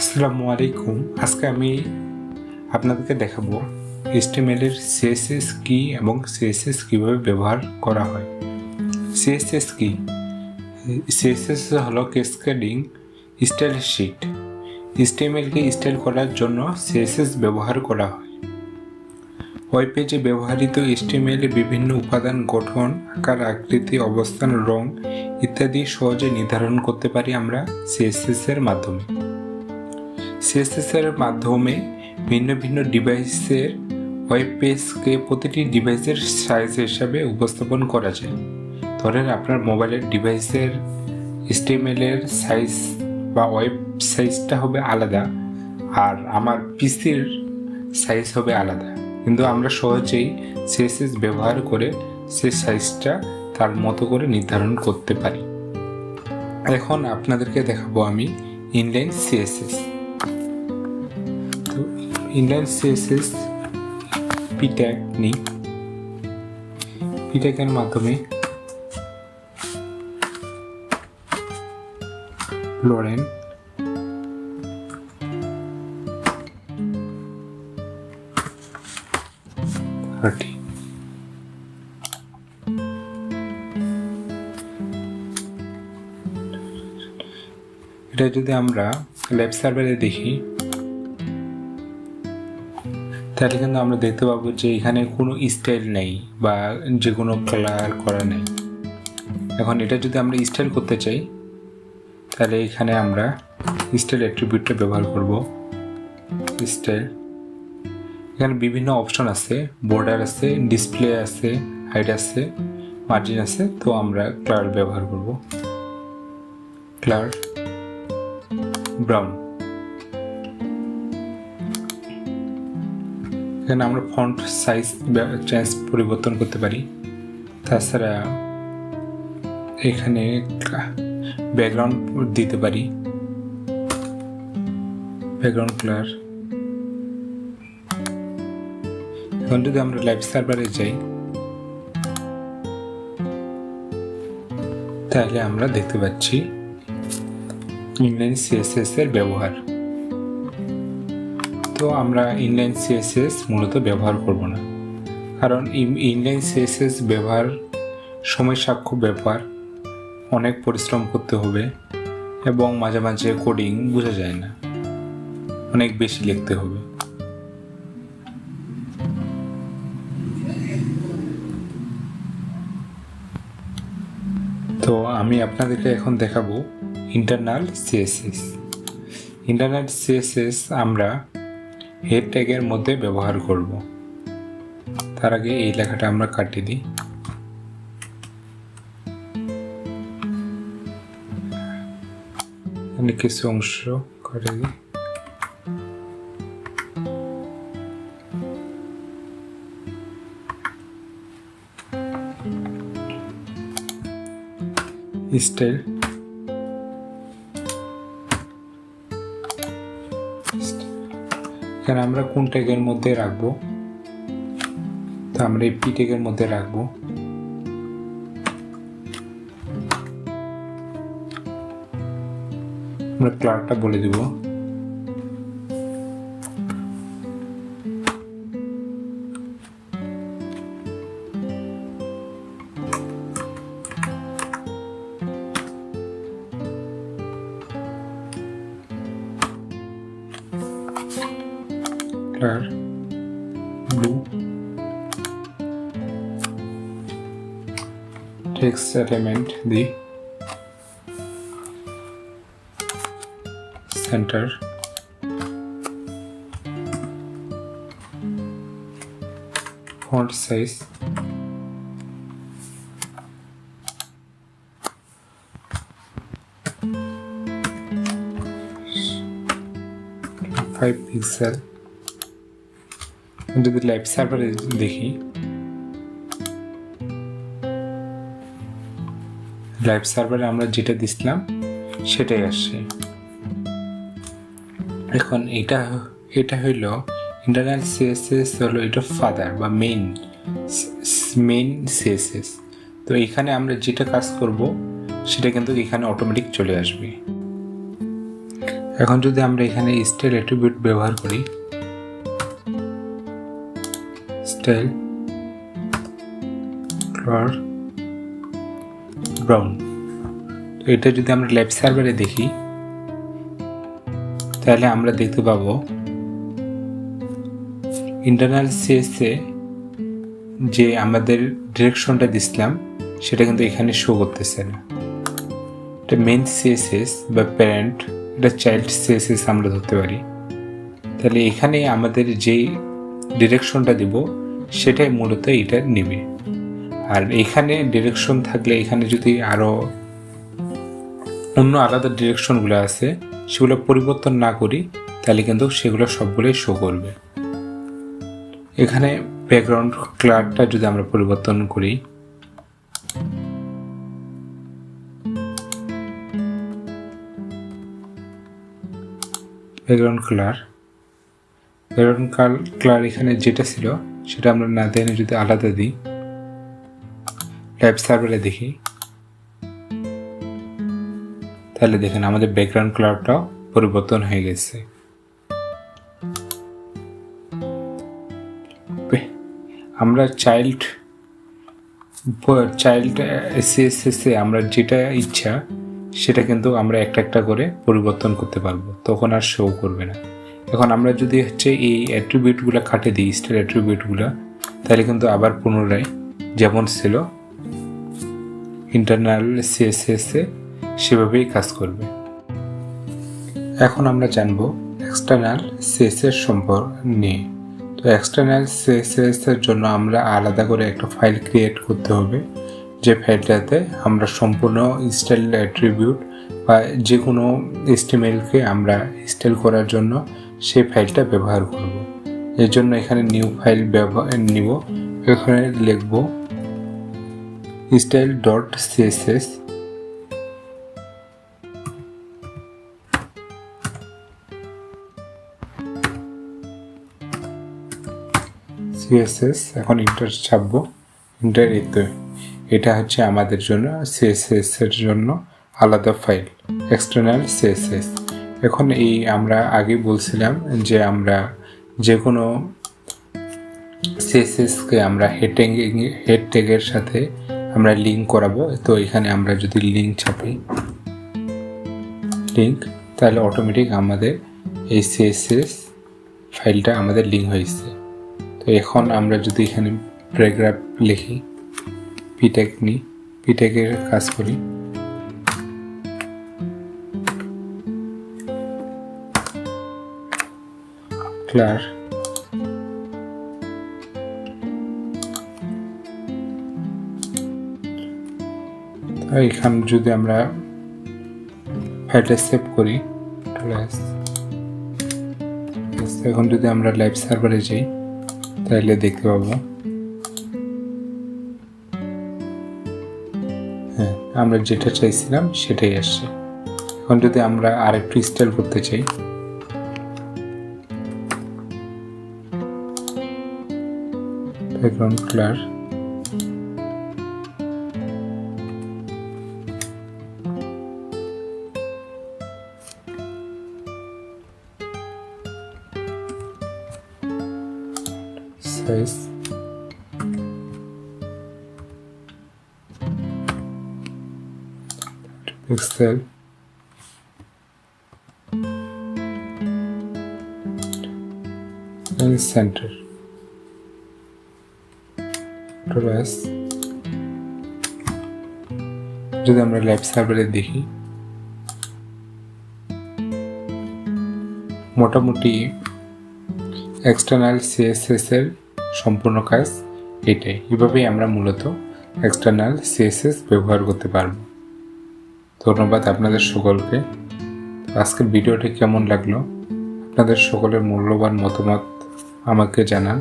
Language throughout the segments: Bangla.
আসসালামু আলাইকুম। আজকে আমি আপনাদেরকে দেখাবো HTML এর CSS কি এবং CSS কিভাবে ব্যবহার করা হয়। CSS কি? CSS হলো ক্যাসকেডিং স্টাইল শিট। HTML কে স্টাইল করার জন্য CSS ব্যবহার করা হয়। ওয়েব পেজে ব্যবহৃত HTML এর বিভিন্ন উপাদান গঠন, আকার, আকৃতি, অবস্থান, রং ইত্যাদি সহজে নির্ধারণ করতে পারি আমরা CSS এর মাধ্যমে। CSS এর মাধ্যমে ভিন্ন ভিন্ন ডিভাইসের ওয়েব পেজকে প্রতিটি ডিভাইসের সাইজ হিসাবে উপস্থাপন করা যায়। ধরেন আপনার মোবাইলের ডিভাইসের HTML এর সাইজ বা ওয়েব সাইজটা হবে আলাদা, আর আমার পিসির সাইজ হবে আলাদা, কিন্তু আমরা সহজেই CSS ব্যবহার করে সেই সাইজটা তার মতো করে নির্ধারণ করতে পারি। এখন আপনাদেরকে দেখাবো আমি inline CSS। Inline CSS p-tag নিই। p-tag এর মাধ্যমে লোরেন এটা যদি আমরা ল্যাব সার্ভারে দেখি তাহলে কিন্তু আমরা দেখতে পাবো যে এখানে কোনো স্টাইল নেই বা যে কোনো কালার করা নেই। এখন এটা যদি আমরা স্টাইল করতে চাই তাহলে এখানে আমরা স্টাইল অ্যাট্রিবিউটটা ব্যবহার করব। স্টাইল, এখানে বিভিন্ন অপশন আছে, বর্ডার আছে, ডিসপ্লে আছে, হাইট আছে, মার্জিন আছে। তো আমরা কালার ব্যবহার করব, কালার ব্রাউন। এখানে আমরা ফন্ট সাইজ চেঞ্জ পরিবর্তন করতে পারি। তাছাড়া এখানে ব্যাকগ্রাউন্ড দিতে পারি, ব্যাকগ্রাউন্ড কালার। এখন যদি আমরা লাইভ সার্ভারে যাই তাহলে আমরা দেখতে পাচ্ছি ইনলাইন CSS এর ব্যবহার। তো আমরা ইনলাইন CSS মূলত ব্যবহার করব না, কারণ ইনলাইন CSS ব্যবহার সময় সাপেক্ষ ব্যাপার, অনেক পরিশ্রম করতে হবে এবং মাঝে মাঝে কোডিং বোঝা যায় না, অনেক বেশি লিখতে হবে। তো আমি আপনাদেরকে এখন দেখাবো ইন্টারনাল CSS। ইন্টারনাল CSS আমরা হেড ট্যাগের মধ্যে ব্যবহার করব। তার আগে এই লেখাটা আমরা কাটিয়ে দিই। এখানে কিছু অংশ কাটিয়ে দিই। স্টাইল, এখানে আমরা কোন ট্যাগের মধ্যে রাখবো, তো আমরা এই p ট্যাগের মধ্যে রাখবো। আমরা কালারটা বলে দিব, color blue, text element the center, font size 5 pixel. যদি লাইভ সার্ভারে দেখি, লাইভ সার্ভারে আমরা যেটা দিছিলাম সেটাই আসছে। এখন এটা হইল ইন্টারনাল CSS, হলো এটা ফাদার বা মেইন CSS। তো এখানে আমরা যেটা কাজ করব সেটা কিন্তু এখানে অটোমেটিক চলে আসবে। এখন যদি আমরা এখানে স্টাইল অ্যাট্রিবিউট ব্যবহার করি, স্টাইল কালার ব্রাউন, তো এটা যদি আমরা ল্যাব সার্ভারে দেখি তাহলে আমরা দেখতে পাবো ইন্টারনাল সিএসএ যে আমাদের ডিরেকশনটা দিছিলাম সেটা কিন্তু এখানে শো করতেছে না। এটা মেইন সিএসএস বা প্যারেন্ট, এটা চাইল্ড সিএসএস আমরা ধরতে পারি। তাহলে এখানে আমাদের যেই ডিরেকশনটা দিব সেটাই মূলত এটা নেবে। আর এখানে ডিরেকশন থাকলে এখানে যদি আরও অন্য আলাদা ডিরেকশনগুলো আছে সেগুলো পরিবর্তন না করি তাহলে কিন্তু সেগুলো সবগুলোই শো করবে। এখানে ব্যাকগ্রাউন্ড কালারটা যদি আমরা পরিবর্তন করি, ব্যাকগ্রাউন্ড কালার এখানে যেটা ছিল সেটা আমরা না দিয়ে যদি আলাদা দিই, ল্যাব সার্ভারে দেখি, তাহলে দেখেন আমাদের ব্যাকগ্রাউন্ড কালারটাও পরিবর্তন হয়ে গেছে। আমরা চাইল্ড সিএসএসে আমরা যেটা ইচ্ছা সেটা কিন্তু আমরা একটা একটা করে পরিবর্তন করতে পারবো, তখন আর শো করবে না। এখন আমরা যদি এই অ্যাট্রিবিউটগুলো কাটে দিই, স্টাইল অ্যাট্রিবিউটগুলো, তাহলে কিন্তু আবার পুনরায় যেমন ছিল ইন্টারনাল সিএসএসে সেভাবেই কাজ করবে। এখন আমরা জানবো এক্সটার্নাল সিএসএস সম্পর্ক নিয়ে। তো এক্সটার্নাল সিএসএস এর জন্য আমরা আলাদা করে একটা ফাইল ক্রিয়েট করতে হবে, যে ফাইলটাতে আমরা সম্পূর্ণ স্টাইল অ্যাট্রিবিউট বা যে কোনো HTML-কে আমরা স্টাইল করার জন্য সেই ফাইলটা ব্যবহার করব। এর জন্য এখানে নিউ ফাইল নিব, এখানে লিখব style.css, এখন ইন্টার ছাপবো, ইন্টার এটা হচ্ছে আমাদের জন্য CSS এর জন্য আলাদা ফাইল, এক্সটার্নাল CSS। এখন আমরা আগে বলছিলাম যে আমরা যে কোনো CSS-কে আমরা হেড ট্যাগের সাথে আমরা লিঙ্ক করাবো। তো এখানে আমরা যদি লিঙ্ক ছাপি, তাহলে অটোমেটিক আমাদের এই CSS ফাইলটা আমাদের লিঙ্ক হয়েছে। তো এখন আমরা যদি এখানে প্যারাগ্রাফ লিখি, পিট্যাগের কাজ করি, ক্লার এখানে যদি আমরা ফাইলটা সেভ করি, এখন যদি আমরা লাইভ সার্ভারে যাই তাহলে দেখতে পাবো হ্যাঁ আমরা যেটা চাইছিলাম সেটাই আসছে। এখন যদি আমরা আরেকটু স্টাইল করতে চাই, background colour, size, pixel, centre, যদি আমরা লাইভ সার্ভারে দেখি মোটামুটি এক্সটার্নাল CSS এর সম্পূর্ণ কাজ এটাই। এভাবেই আমরা মূলত এক্সটার্নাল CSS ব্যবহার করতে পারবো। ধন্যবাদ আপনাদের সকলকে। আজকের ভিডিওটি কেমন লাগলো আপনাদের সকলের মূল্যবান মতামত আমাকে জানান।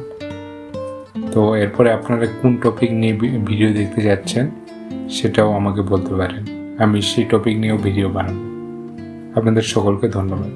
তো এরপরে আপনারা কোন টপিক নিয়ে ভিডিও দেখতে যাচ্ছেন সেটাও আমাকে বলতে পারেন, আমি সেই টপিক নিয়েও ভিডিও বানাবো। আপনাদের সকলকে ধন্যবাদ।